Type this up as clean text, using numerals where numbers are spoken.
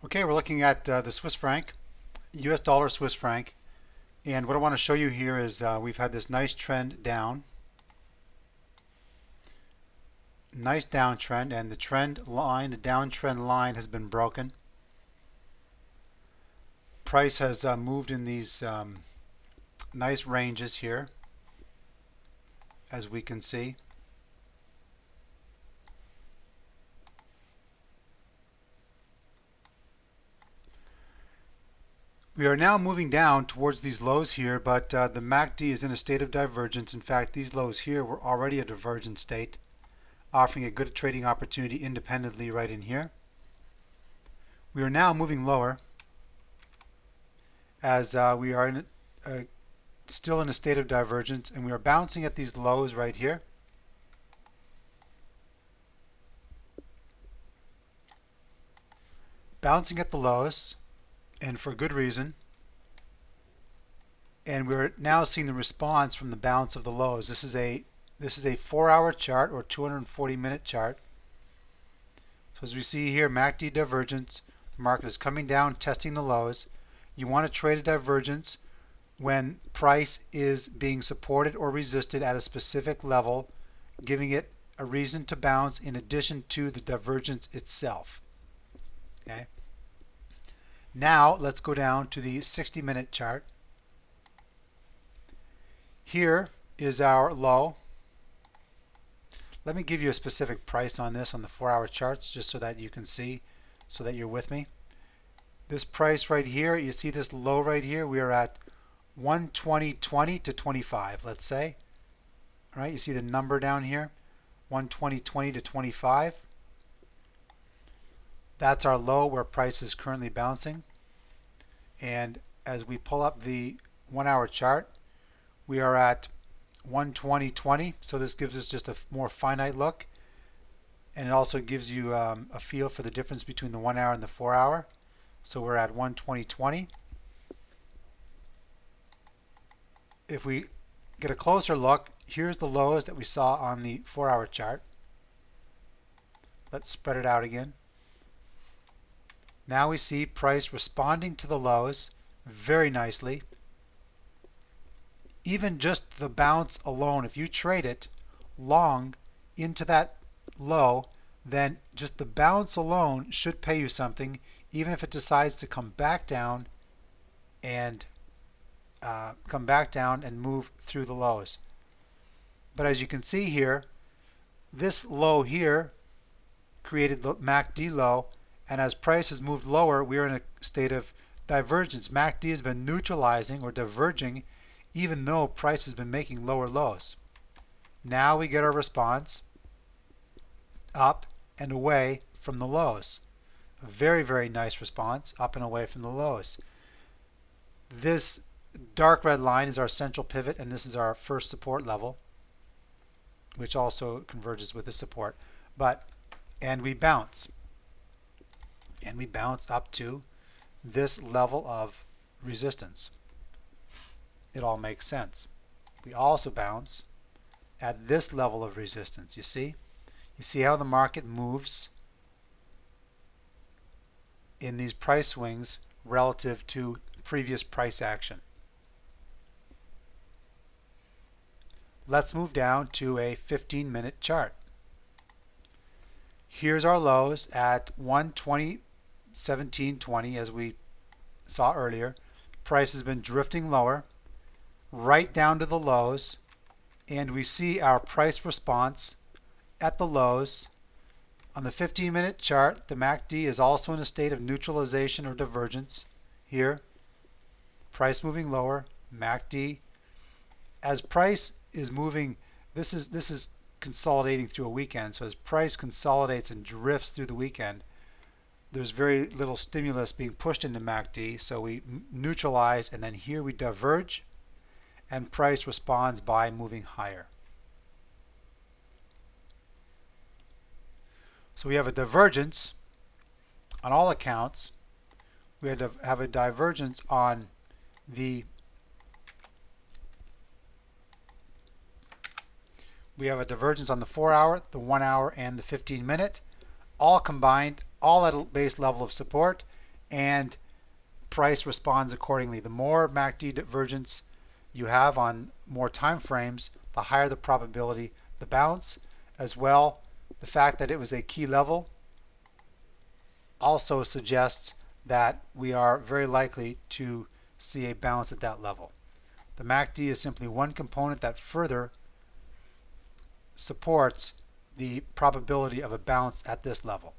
Okay, we're looking at the Swiss franc, US dollar Swiss franc, and what I want to show you here is we've had this nice trend down, nice downtrend, and the trend line, the downtrend line has been broken. Price has moved in these nice ranges here, as we can see. We are now moving down towards these lows here, but the MACD is in a state of divergence. In fact, these lows here were already a divergent state, offering a good trading opportunity independently right in here. We are now moving lower as we are still in a state of divergence, and we are bouncing at these lows right here. Bouncing at the lows, and for good reason. And we're now seeing the response from the bounce of the lows. This is a 4-hour chart or 240-minute chart. So as we see here, MACD divergence. The market is coming down, testing the lows. You want to trade a divergence when price is being supported or resisted at a specific level, giving it a reason to bounce in addition to the divergence itself. Okay. Now let's go down to the 60-minute chart. Here is our low. Let me give you a specific price on this on the 4-hour charts just so that you can see, so that you're with me. This price right here, you see this low right here, we are at 120.20 to 25, let's say. All right, you see the number down here, 120.20 to 25. That's our low where price is currently bouncing. And as we pull up the 1-hour chart, we are at 120.20, so this gives us just a more finite look, and it also gives you a feel for the difference between the 1-hour and the 4-hour. So we're at 120.20. If we get a closer look, here's the lows that we saw on the 4-hour chart. Let's spread it out again. Now we see price responding to the lows very nicely. Even just the bounce alone, if you trade it long into that low, then just the bounce alone should pay you something, even if it decides to come back down and move through the lows. But as you can see here, this low here created the MACD low, and as price has moved lower, we are in a state of divergence. MACD has been neutralizing or diverging even though price has been making lower lows. Now we get our response up and away from the lows. A very, very nice response, up and away from the lows. This dark red line is our central pivot, and this is our first support level, which also converges with the support. And we bounce. And we bounce up to this level of resistance. It all makes sense. We also bounce at this level of resistance. You see how the market moves in these price swings relative to previous price action. Let's move down to a 15-minute chart. Here's our lows at 120.1720, as we saw earlier. Price has been drifting lower right down to the lows, and we see our price response at the lows. On the 15-minute chart, the MACD is also in a state of neutralization or divergence. Here, price moving lower, MACD. As price is moving, this is consolidating through a weekend, so as price consolidates and drifts through the weekend, there's very little stimulus being pushed into MACD, so we neutralize, and then here we diverge, and price responds by moving higher. So we have a divergence on all accounts. We have a divergence on the We have a divergence on the 4-hour, the 1-hour, and the 15-minute, all combined, all at a base level of support, and price responds accordingly. The more MACD divergence you have on more time frames, the higher the probability the bounce. As well, the fact that it was a key level also suggests that we are very likely to see a bounce at that level. The MACD is simply one component that further supports the probability of a bounce at this level.